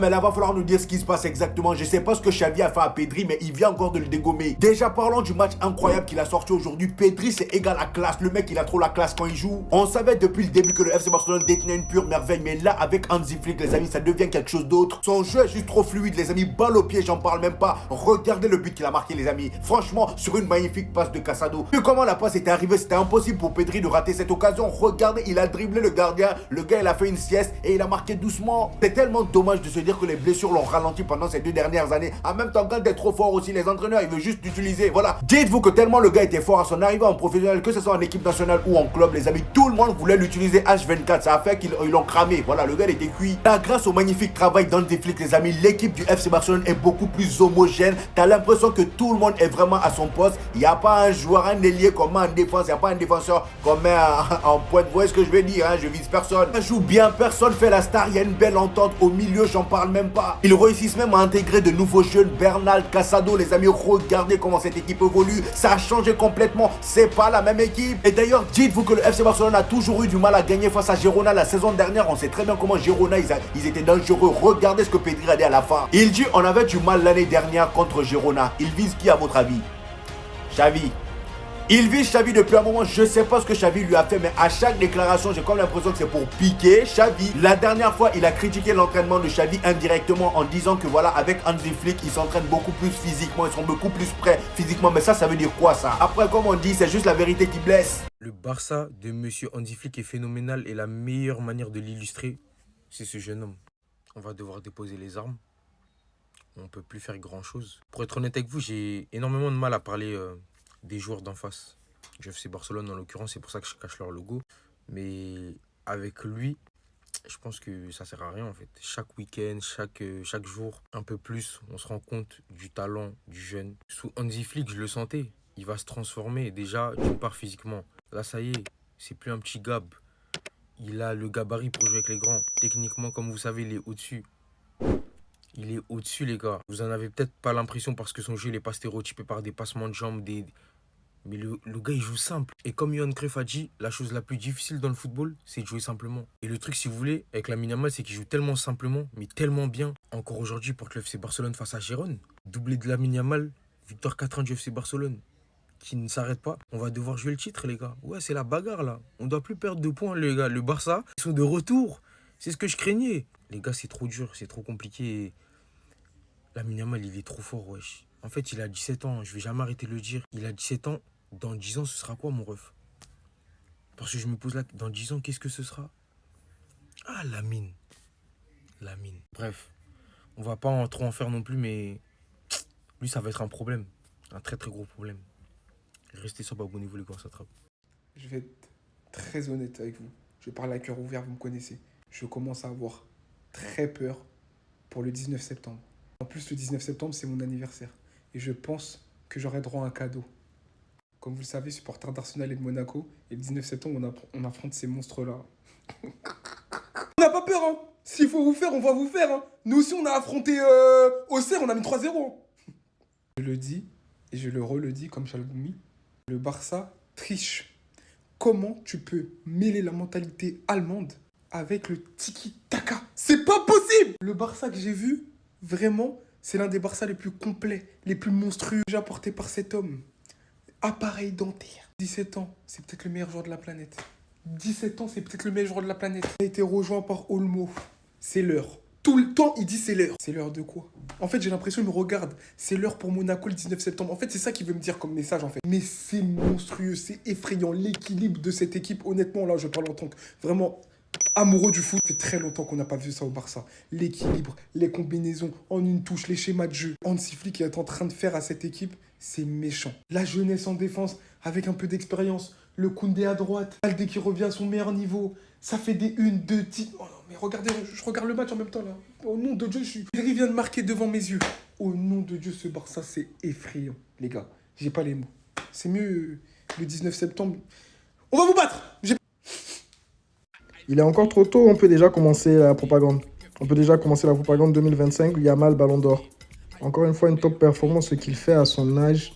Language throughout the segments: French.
mais là, va falloir nous dire ce qui se passe exactement. Je sais pas ce que Xavi a fait à Pedri, mais il vient encore de le dégommer. Déjà, parlons du match incroyable qu'il a sorti aujourd'hui. Pedri, c'est égal à classe. Le mec, il a trop la classe quand il joue. On savait depuis le début que le FC Barcelone détenait une pure merveille, mais là, avec Hansi Flick, les amis, ça devient quelque chose d'autre. Son jeu est juste trop fluide, les amis. Balle au pied, j'en parle même pas. Regardez le but qu'il a marqué, les amis. Franchement, sur une magnifique passe de Casado. Vu comment la passe était arrivée, c'était impossible pour Pedri de rater cette occasion. Regardez, il a dribblé le gardien. Le gars, il a fait une sieste et il a marqué doucement. C'est tellement dommage de se dire que les blessures l'ont ralenti pendant ces 2 dernières années. En même temps, quand t'es trop fort aussi, les entraîneurs, ils veulent juste t'utiliser. Voilà. Dites-vous que tellement le gars était fort à son arrivée en professionnel, que ce soit en équipe nationale ou en club, les amis, tout le monde voulait l'utiliser H24. Ça a fait qu'ils l'ont cramé. Voilà, le gars, il était cuit. Là, grâce au magnifique travail d'Hansi Flick, les amis, l'équipe du FC Barcelone est beaucoup plus homogène. T'as l'impression que tout le monde est vraiment à son poste. Il n'y a pas un joueur, un ailier comme en défense. Il n'y a pas un défenseur comme en pointe. Vous voyez ce que je veux dire, hein? Je vise personne. Ça joue bien, personne fait la star. Il y a une belle entente au milieu, j'en parle même pas. Ils réussissent même à intégrer de nouveaux jeunes. Bernal, Casado, les amis, regardez comment cette équipe évolue. Ça a changé complètement. C'est pas la même équipe. Et d'ailleurs, dites-vous que le FC Barcelone a toujours eu du mal à gagner face à Girona la saison dernière. On sait très bien comment Girona, ils étaient dangereux. Regardez ce que Pedri a dit à la fin. Il dit, on avait du mal l'année dernière contre Girona. Il vise qui à votre avis? Xavi. Il vise Xavi depuis un moment, je sais pas ce que Xavi lui a fait, mais à chaque déclaration, j'ai comme l'impression que c'est pour piquer Xavi. La dernière fois, il a critiqué l'entraînement de Xavi indirectement en disant que voilà, avec Hansi Flick, ils s'entraînent beaucoup plus physiquement, ils sont beaucoup plus prêts physiquement. Mais ça veut dire quoi ça? Après, comme on dit, c'est juste la vérité qui blesse. Le Barça de Monsieur Hansi Flick est phénoménal et la meilleure manière de l'illustrer, c'est ce jeune homme. On va devoir déposer les armes. On peut plus faire grand chose. Pour être honnête avec vous, j'ai énormément de mal à parler des joueurs d'en face. Du FC Barcelone en l'occurrence, c'est pour ça que je cache leur logo. Mais avec lui, je pense que ça sert à rien en fait. Chaque week-end, chaque jour, un peu plus, on se rend compte du talent du jeune. Sous Hansi Flick, je le sentais. Il va se transformer déjà d'une part physiquement. Là, ça y est, c'est plus un petit gab. Il a le gabarit pour jouer avec les grands. Techniquement, comme vous savez, il est au-dessus. Il est au-dessus, les gars. Vous en avez peut-être pas l'impression parce que son jeu n'est pas stéréotypé par des passements de jambes, mais le gars, il joue simple. Et comme Johan Cruyff a dit, la chose la plus difficile dans le football, c'est de jouer simplement. Et le truc, si vous voulez, avec Lamine Yamal, c'est qu'il joue tellement simplement, mais tellement bien. Encore aujourd'hui, il porte le FC Barcelone face à Gérone. Doublé de Lamine Yamal, victoire 4-1 du FC Barcelone, qui ne s'arrête pas. On va devoir jouer le titre, les gars. Ouais, c'est la bagarre, là. On ne doit plus perdre de points, les gars. Le Barça, ils sont de retour. C'est ce que je craignais. Les gars, c'est trop dur, c'est trop compliqué. Lamine Yamal, il est trop fort, wesh. En fait, il a 17 ans, je vais jamais arrêter de le dire. Il a 17 ans, dans 10 ans, ce sera quoi, mon ref? Parce que je me pose là, dans 10 ans, qu'est-ce que ce sera? Ah, Lamine. Lamine. Bref, on va pas trop en faire non plus, mais lui, ça va être un problème. Un très, très gros problème. Restez sobre, abonnez-vous, les gars, ça trappe. Je vais être très honnête avec vous. Je parle à cœur ouvert, vous me connaissez. Je commence à avoir très peur pour le 19 septembre. En plus, le 19 septembre, c'est mon anniversaire. Et je pense que j'aurai droit à un cadeau. Comme vous le savez, supporter d'Arsenal et de Monaco. Et le 19 septembre, on affronte ces monstres-là. On n'a pas peur, hein. S'il faut vous faire, on va vous faire, hein. Nous aussi, on a affronté Auxerre, on a mis 3-0. Je le dis, et je le redis comme Chalgoumi. Le Barça triche. Comment tu peux mêler la mentalité allemande avec le tiki-taka? C'est pas possible! Le Barça que j'ai vu, vraiment, c'est l'un des Barça les plus complets, les plus monstrueux déjà portés par cet homme. Appareil dentaire. 17 ans, c'est peut-être le meilleur joueur de la planète. 17 ans, c'est peut-être le meilleur joueur de la planète. Il a été rejoint par Olmo. C'est l'heure. Tout le temps, il dit c'est l'heure. C'est l'heure de quoi? En fait, j'ai l'impression qu'il me regarde. C'est l'heure pour Monaco le 19 septembre. En fait, c'est ça qu'il veut me dire comme message, en fait. Mais c'est monstrueux, c'est effrayant. L'équilibre de cette équipe, honnêtement, là, je parle en tant que vraiment amoureux du foot. Ça fait très longtemps qu'on n'a pas vu ça au Barça. L'équilibre, les combinaisons en une touche, les schémas de jeu. Hansi Flick est en train de faire à cette équipe, c'est méchant. La jeunesse en défense, avec un peu d'expérience. Le Koundé à droite. Balde qui revient à son meilleur niveau. Ça fait des 1-2 titres. Oh non, mais regardez, je regarde le match en même temps, là. Au nom de Dieu, Pedri vient de marquer devant mes yeux. Au nom de Dieu, ce Barça, c'est effrayant, les gars. J'ai pas les mots. C'est mieux le 19 septembre. On va vous battre! Il est encore trop tôt, on peut déjà commencer la propagande. On peut déjà commencer la propagande 2025, Yamal Ballon d'Or. Encore une fois, une top performance, ce qu'il fait à son âge.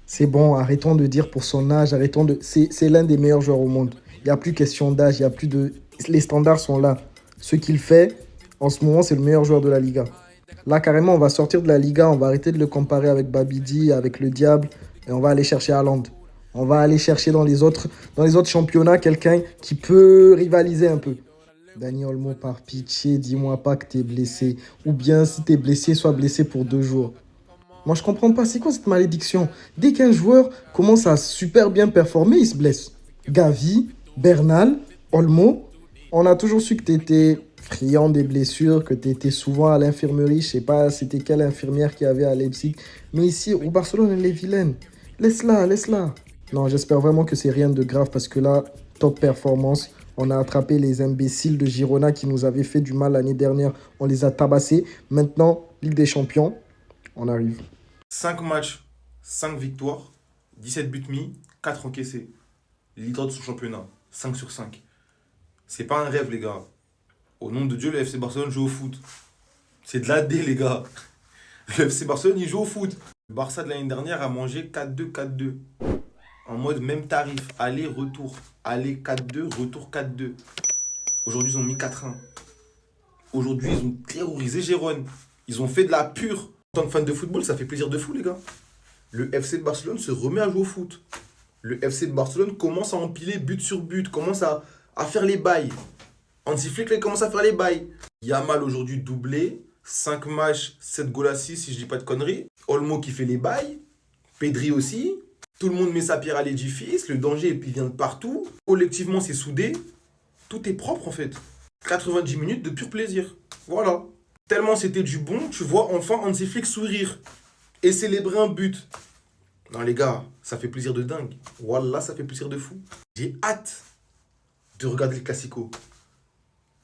C'est bon, arrêtons de dire pour son âge, C'est l'un des meilleurs joueurs au monde. Il n'y a plus question d'âge, il y a plus de... Les standards sont là. Ce qu'il fait, En ce moment, c'est le meilleur joueur de la Liga. Là, carrément, on va sortir de la Liga, on va arrêter de le comparer avec Babidi, avec le Diable, et on va aller chercher Haaland. On va aller chercher dans les autres championnats quelqu'un qui peut rivaliser un peu. Dani Olmo, par pitié, dis-moi pas que t'es blessé. Ou bien, si t'es blessé, sois blessé pour 2 jours. Moi, je comprends pas, c'est quoi cette malédiction? Dès qu'un joueur commence à super bien performer, il se blesse. Gavi, Bernal, Olmo, on a toujours su que t'étais friand des blessures, que t'étais souvent à l'infirmerie. Je sais pas c'était quelle infirmière qui avait à Leipzig. Mais ici, au Barcelone, elle est vilaine. Laisse-la, laisse-la. Non, j'espère vraiment que c'est rien de grave parce que là, top performance. On a attrapé les imbéciles de Girona qui nous avaient fait du mal l'année dernière. On les a tabassés. Maintenant, Ligue des Champions, on arrive. 5 matchs, 5 victoires, 17 buts mis, 4 encaissés. Leader de son championnat, 5 sur 5. C'est pas un rêve, les gars. Au nom de Dieu, le FC Barcelone joue au foot. C'est de la D, les gars. Le FC Barcelone, il joue au foot. Le Barça de l'année dernière a mangé 4-2, 4-2. En mode même tarif. Aller-retour. Aller 4-2, retour 4-2. Aujourd'hui, ils ont mis 4-1. Aujourd'hui, ils ont terrorisé Gérone. Ils ont fait de la pure. En tant que fan de football, ça fait plaisir de fou, les gars. Le FC de Barcelone se remet à jouer au foot. Le FC de Barcelone commence à empiler but sur but, commence à faire les bails. Hansi Flick commence à faire les bails. Yamal aujourd'hui doublé, 5 matchs, 7 goals à 6 si je dis pas de conneries. Olmo qui fait les bails, Pedri aussi. Tout le monde met sa pierre à l'édifice, le danger il vient de partout. Collectivement c'est soudé, tout est propre en fait. 90 minutes de pur plaisir. Voilà. Tellement c'était du bon, tu vois enfin Hansi Flick sourire et célébrer un but. Non les gars, ça fait plaisir de dingue. Wallah, ça fait plaisir de fou. J'ai hâte de regarder le Classico.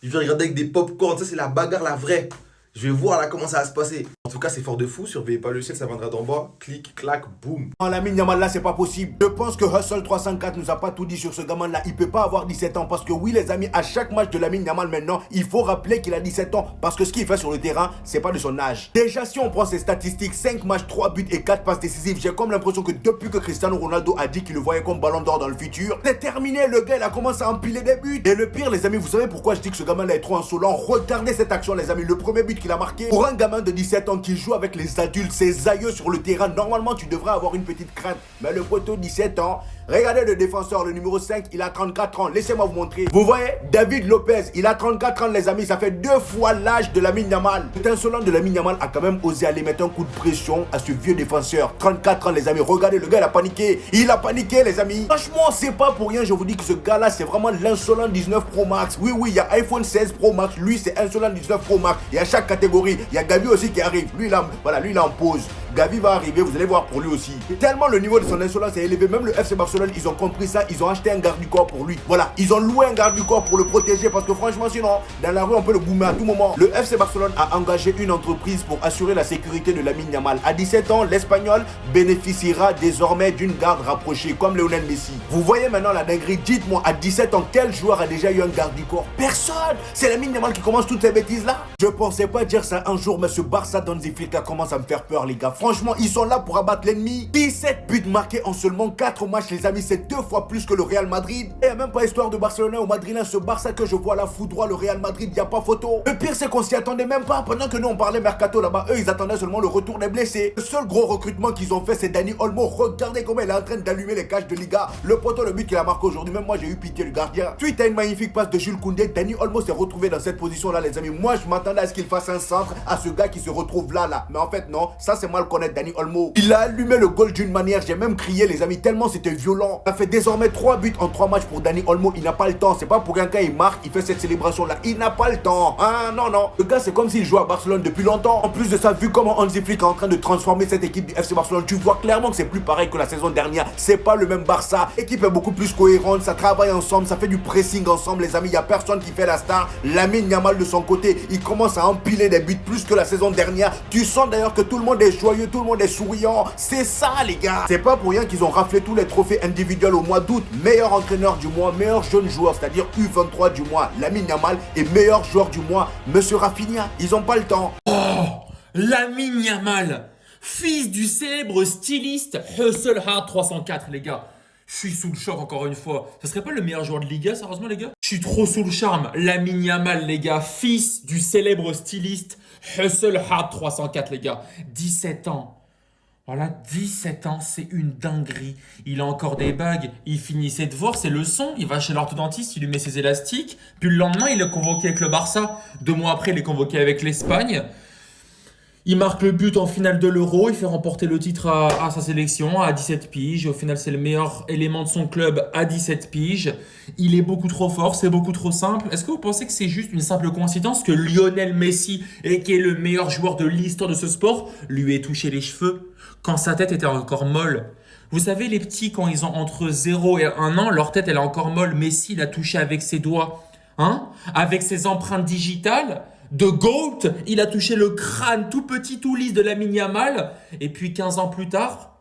Je vais regarder avec des pop-corn, ça c'est la bagarre, la vraie. Je vais voir là comment ça va se passer. En tout cas, c'est fort de fou. Surveillez pas le ciel, ça viendra d'en bas. Clic, clac, boum. Lamine Yamal là, c'est pas possible. Je pense que Hustle 304 nous a pas tout dit sur ce gamin là. Il peut pas avoir 17 ans parce que oui les amis, à chaque match de Lamine Yamal maintenant, il faut rappeler qu'il a 17 ans parce que ce qu'il fait sur le terrain, c'est pas de son âge. Déjà si on prend ses statistiques, 5 matchs, 3 buts et 4 passes décisives, j'ai comme l'impression que depuis que Cristiano Ronaldo a dit qu'il le voyait comme ballon d'or dans le futur, c'est terminé, le gars il a commencé à empiler des buts. Et le pire les amis, vous savez pourquoi je dis que ce gamin là est trop insolent? Regardez cette action les amis, le premier but qu'il a marqué. Pour un gamin de 17 ans qui joue avec les adultes, ses aïeux sur le terrain, normalement tu devrais avoir une petite crainte. Mais le poteau 17 ans, regardez le défenseur, le numéro 5, il a 34 ans. Laissez-moi vous montrer. Vous voyez, David Lopez, il a 34 ans les amis, ça fait 2 fois l'âge de Lamine Yamal. Cet insolent de Lamine Yamal a quand même osé aller mettre un coup de pression à ce vieux défenseur. 34 ans les amis, regardez le gars il a paniqué. Il a paniqué les amis. Franchement c'est pas pour rien, je vous dis que ce gars là c'est vraiment l'insolent 19 Pro Max. Oui il y a iPhone 16 Pro Max, lui c'est insolent 19 Pro Max. Il y a chaque catégorie, il y a Gavi aussi qui arrive. Lui là, voilà, lui il est en pause. Gavi va arriver, vous allez voir pour lui aussi. Tellement le niveau de son insolence est élevé, même le FC Barcelone, ils ont compris ça, ils ont acheté un garde du corps pour lui. Voilà, ils ont loué un garde du corps pour le protéger parce que franchement sinon, dans la rue on peut le boomer à tout moment. Le FC Barcelone a engagé une entreprise pour assurer la sécurité de Lamine Yamal. À 17 ans, l'Espagnol bénéficiera désormais d'une garde rapprochée comme Lionel Messi. Vous voyez maintenant la dinguerie, dites-moi à 17 ans, quel joueur a déjà eu un garde du corps? Personne. C'est Lamine Yamal qui commence toutes ces bêtises là. Je pensais pas dire ça un jour, mais ce Barça d'Hansi Flick commence à me faire peur les gars. Franchement, ils sont là pour abattre l'ennemi. 17 buts marqués en seulement 4 matchs, les amis. C'est 2 fois plus que le Real Madrid. Et même pas histoire de Barcelonais ou Madrilène. Ce Barça que je vois là fout droit le Real Madrid, y a pas photo. Le pire, c'est qu'on s'y attendait même pas. Pendant que nous, on parlait mercato là-bas, eux, ils attendaient seulement le retour des blessés. Le seul gros recrutement qu'ils ont fait, c'est Dani Olmo. Regardez comment il est en train d'allumer les cages de Liga. Le poteau, le but qu'il a marqué aujourd'hui, même moi, j'ai eu pitié du gardien. Suite à une magnifique passe de Jules Koundé, Dani Olmo s'est retrouvé dans cette position-là, les amis. Moi, je m'attendais à ce qu'il fasse un centre à ce gars qui se retrouve là. Mais en fait, non, ça, c'est mal connaître Dani Olmo. Il a allumé le goal d'une manière, j'ai même crié les amis, tellement c'était violent. Ça fait désormais 3 buts en 3 matchs pour Dani Olmo, il n'a pas le temps. C'est pas pour rien quand il marque, il fait cette célébration là, il n'a pas le temps. Ah non. Le gars c'est comme s'il jouait à Barcelone depuis longtemps. En plus de ça, vu comment Hansi Flick est en train de transformer cette équipe du FC Barcelone, tu vois clairement que c'est plus pareil que la saison dernière. C'est pas le même Barça, l'équipe est beaucoup plus cohérente, ça travaille ensemble, ça fait du pressing ensemble les amis, il y a personne qui fait la star. Lamine Yamal de son côté, il commence à empiler des buts plus que la saison dernière. Tu sens d'ailleurs que tout le monde est joyeux, tout le monde est souriant. C'est ça les gars. C'est pas pour rien qu'ils ont raflé tous les trophées individuels au mois d'août. Meilleur entraîneur du mois, meilleur jeune joueur, c'est-à-dire U23 du mois, Lamine Yamal, et meilleur joueur du mois, Monsieur Rafinha. Ils ont pas le temps. Lamine Yamal, fils du célèbre styliste Hustle Hard 304 les gars. Je suis sous le choc encore une fois. Ça serait pas le meilleur joueur de Liga, sérieusement, les gars? Je suis trop sous le charme. Lamine Yamal, les gars, fils du célèbre styliste Hustle-Hard 304, les gars. 17 ans. Voilà, 17 ans, c'est une dinguerie. Il a encore des bagues, il finit ses devoirs, ses leçons, il va chez l'orthodontiste, il lui met ses élastiques, puis le lendemain, il est convoqué avec le Barça. 2 mois après, il est convoqué avec l'Espagne. Il marque le but en finale de l'Euro, il fait remporter le titre à sa sélection à 17 piges. Au final, c'est le meilleur élément de son club à 17 piges. Il est beaucoup trop fort, c'est beaucoup trop simple. Est-ce que vous pensez que c'est juste une simple coïncidence que Lionel Messi, qui est le meilleur joueur de l'histoire de ce sport, lui ait touché les cheveux quand sa tête était encore molle? Vous savez, les petits, quand ils ont entre 0 et 1 an, leur tête, elle est encore molle. Messi l'a touché avec ses doigts, hein, avec ses empreintes digitales. De GOAT, il a touché le crâne tout petit, tout lisse de Lamine Yamal. Et puis 15 ans plus tard,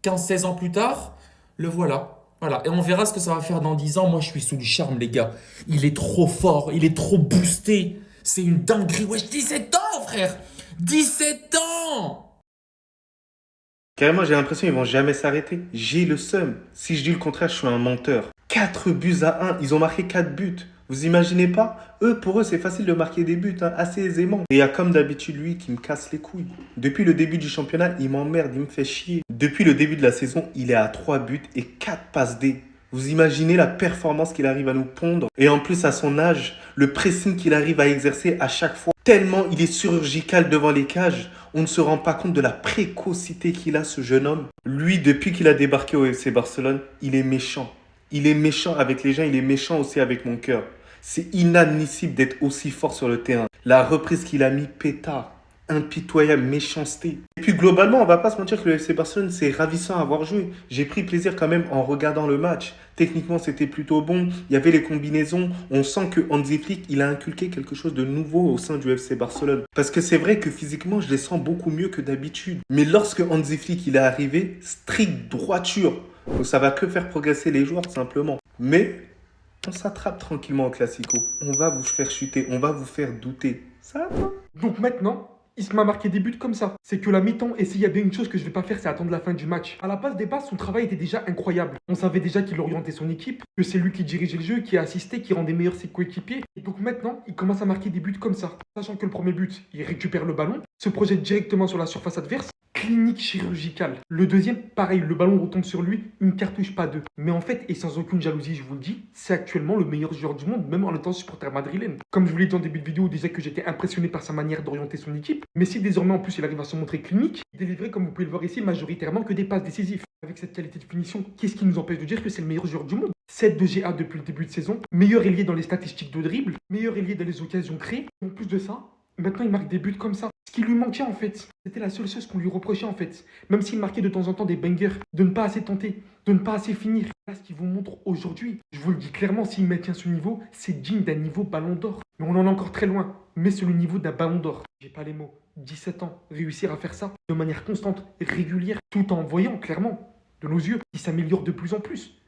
15-16 ans plus tard, le voilà. Voilà. Et on verra ce que ça va faire dans 10 ans. Moi, je suis sous le charme, les gars. Il est trop fort, il est trop boosté. C'est une dinguerie. Wesh, 17 ans, frère! 17 ans! Carrément, j'ai l'impression qu'ils vont jamais s'arrêter. J'ai le seum. Si je dis le contraire, je suis un menteur. 4 buts à 1. Ils ont marqué 4 buts. Vous imaginez pas? Pour eux, c'est facile de marquer des buts, hein, assez aisément. Et il y a comme d'habitude lui qui me casse les couilles. Depuis le début du championnat, il m'emmerde, il me fait chier. Depuis le début de la saison, il est à 3 buts et 4 passes D. Vous imaginez la performance qu'il arrive à nous pondre? Et en plus, à son âge, le pressing qu'il arrive à exercer à chaque fois. Tellement il est chirurgical devant les cages, on ne se rend pas compte de la précocité qu'il a, ce jeune homme. Lui, depuis qu'il a débarqué au FC Barcelone, il est méchant. Il est méchant avec les gens, il est méchant aussi avec mon cœur. C'est inadmissible d'être aussi fort sur le terrain. La reprise qu'il a mis, pétard. Impitoyable, méchanceté. Et puis globalement, on va pas se mentir que le FC Barcelone, c'est ravissant à avoir joué. J'ai pris plaisir quand même en regardant le match. Techniquement, c'était plutôt bon. Il y avait les combinaisons. On sent que Hansi Flick, il a inculqué quelque chose de nouveau au sein du FC Barcelone. Parce que c'est vrai que physiquement, je les sens beaucoup mieux que d'habitude. Mais lorsque Hansi Flick, il est arrivé, strict droiture. Donc ça va que faire progresser les joueurs, simplement. Mais on s'attrape tranquillement au Classico. On va vous faire chuter, on va vous faire douter. Ça va? Donc maintenant, il m'a marqué des buts comme ça. C'est que la mi-temps, et s'il y a bien une chose que je vais pas faire, c'est attendre la fin du match. À la passe des passes, son travail était déjà incroyable. On savait déjà qu'il orientait son équipe, que c'est lui qui dirigeait le jeu, qui assistait, qui rendait meilleurs ses coéquipiers. Et donc maintenant, il commence à marquer des buts comme ça. Sachant que le premier but, il récupère le ballon, se projette directement sur la surface adverse. Clinique chirurgicale. Le deuxième, pareil, le ballon retombe sur lui, une cartouche, pas deux. Mais en fait, et sans aucune jalousie, je vous le dis, c'est actuellement le meilleur joueur du monde, même en étant supporter madrilène. Comme je vous l'ai dit en début de vidéo, déjà que j'étais impressionné par sa manière d'orienter son équipe, mais si désormais en plus il arrive à se montrer clinique, il délivrait, comme vous pouvez le voir ici, majoritairement que des passes décisives. Avec cette qualité de finition, qu'est-ce qui nous empêche de dire que c'est le meilleur joueur du monde? 7 de GA depuis le début de saison, meilleur ailier dans les statistiques de dribble, meilleur ailier dans les occasions créées. En plus de ça, maintenant il marque des buts comme ça. Ce qui lui manquait en fait, c'était la seule chose qu'on lui reprochait en fait. Même s'il marquait de temps en temps des bangers, de ne pas assez tenter, de ne pas assez finir. Là, ce qu'il vous montre aujourd'hui, je vous le dis clairement, s'il maintient ce niveau, c'est digne d'un niveau ballon d'or. Mais on en est encore très loin, mais c'est le niveau d'un ballon d'or. J'ai pas les mots. 17 ans, réussir à faire ça de manière constante, régulière, tout en voyant clairement de nos yeux qu'il s'améliore de plus en plus.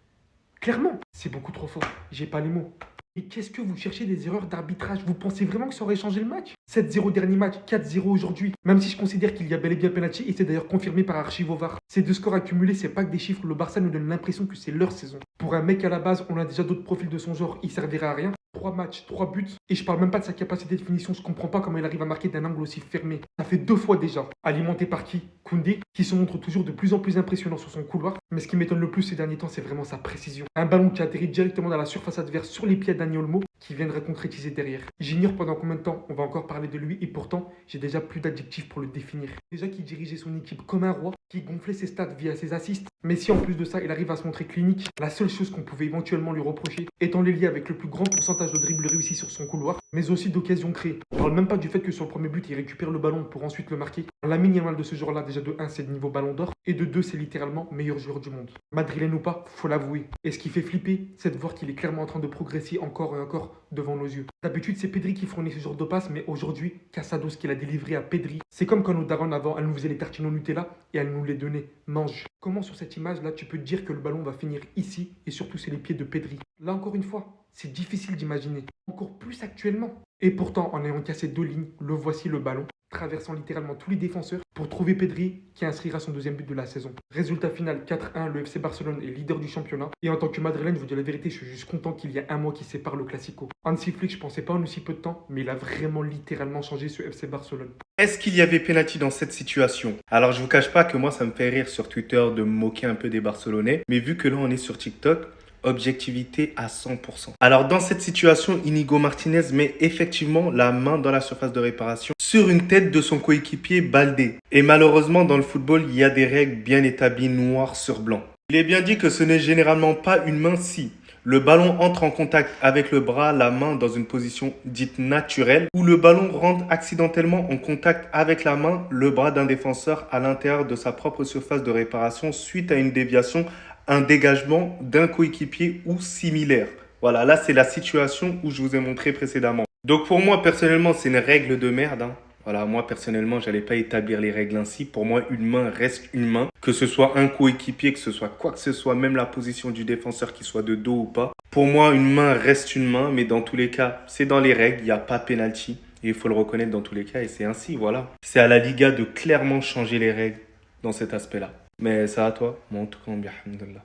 Clairement, c'est beaucoup trop fort. J'ai pas les mots. Et qu'est-ce que vous cherchez des erreurs d'arbitrage? Vous pensez vraiment que ça aurait changé le match? 7-0 dernier match, 4-0 aujourd'hui. Même si je considère qu'il y a bel et bien penalty, et c'est d'ailleurs confirmé par Archivo VAR. Ces deux scores accumulés, c'est pas que des chiffres. Le Barça nous donne l'impression que c'est leur saison. Pour un mec à la base, on a déjà d'autres profils de son genre, il servirait à rien. 3 matchs, 3 buts. Et je parle même pas de sa capacité de finition. Je comprends pas comment il arrive à marquer d'un angle aussi fermé. Ça fait 2 fois déjà. Alimenté par qui? Koundé, qui se montre toujours de plus en plus impressionnant sur son couloir. Mais ce qui m'étonne le plus ces derniers temps, c'est vraiment sa précision. Un ballon qui atterrit directement dans la surface adverse sur les pieds d'Dani Olmo, qui viendrait concrétiser derrière. J'ignore pendant combien de temps on va encore parler de lui, et pourtant, j'ai déjà plus d'adjectifs pour le définir. Déjà qu'il dirigeait son équipe comme un roi, qui gonflait ses stats via ses assists. Mais si en plus de ça, il arrive à se montrer clinique, la seule chose qu'on pouvait éventuellement lui reprocher étant les liés avec le plus grand pourcentage de dribbles réussis sur son couloir, mais aussi d'occasions créées. Je parle même pas du fait que sur le premier but, il récupère le ballon pour ensuite le marquer. Lamine Yamal de ce jour-là, déjà de 1, c'est le niveau ballon d'or, et de 2, c'est littéralement meilleur joueur du monde. Madrilène ou pas, faut l'avouer. Et ce qui fait flipper, c'est de voir qu'il est clairement en train de progresser encore et encore devant nos yeux. D'habitude, c'est Pedri qui fournit ce genre de passe, mais aujourd'hui, Casado, ce qu'il a délivré à Pedri, c'est comme quand nos darons avant, elle nous faisait les tartines au Nutella et elle nous les donnait. Mange. Comment sur cette image-là, tu peux te dire que le ballon va finir ici, et surtout c'est les pieds de Pedri. Là encore une fois, c'est difficile d'imaginer. Encore plus actuellement. Et pourtant, en ayant cassé 2 lignes, le voici le ballon. traversant littéralement tous les défenseurs pour trouver Pedri qui inscrira son deuxième but de la saison. Résultat final 4-1, le FC Barcelone est leader du championnat. Et en tant que madrilène, je vous dis la vérité, je suis juste content qu'il y a un mois qui sépare le Classico. Hansi Flick, je pensais pas en aussi peu de temps, mais il a vraiment littéralement changé ce FC Barcelone. Est-ce qu'il y avait pénalty dans cette situation? Alors je vous cache pas que moi ça me fait rire sur Twitter de me moquer un peu des Barcelonais, mais vu que là on est sur TikTok, objectivité à 100%. Alors dans cette situation, Inigo Martinez met effectivement la main dans la surface de réparation sur une tête de son coéquipier Baldé. Et malheureusement dans le football, il y a des règles bien établies noir sur blanc. Il est bien dit que ce n'est généralement pas une main si le ballon entre en contact avec le bras, la main dans une position dite naturelle, ou le ballon rentre accidentellement en contact avec la main, le bras d'un défenseur à l'intérieur de sa propre surface de réparation suite à une déviation, un dégagement d'un coéquipier ou similaire. Voilà, là c'est la situation où je vous ai montré précédemment. Donc pour moi personnellement c'est une règle de merde. Voilà, moi personnellement j'allais pas établir les règles ainsi. Pour moi une main reste une main. Que ce soit un coéquipier, que ce soit quoi que ce soit, même la position du défenseur qui soit de dos ou pas. Pour moi une main reste une main, mais dans tous les cas c'est dans les règles, il n'y a pas penalty. Et il faut le reconnaître dans tous les cas et c'est ainsi, voilà. C'est à la Liga de clairement changer les règles dans cet aspect-là. Mais ça à toi, moi en tout cas, alhamdoulilah.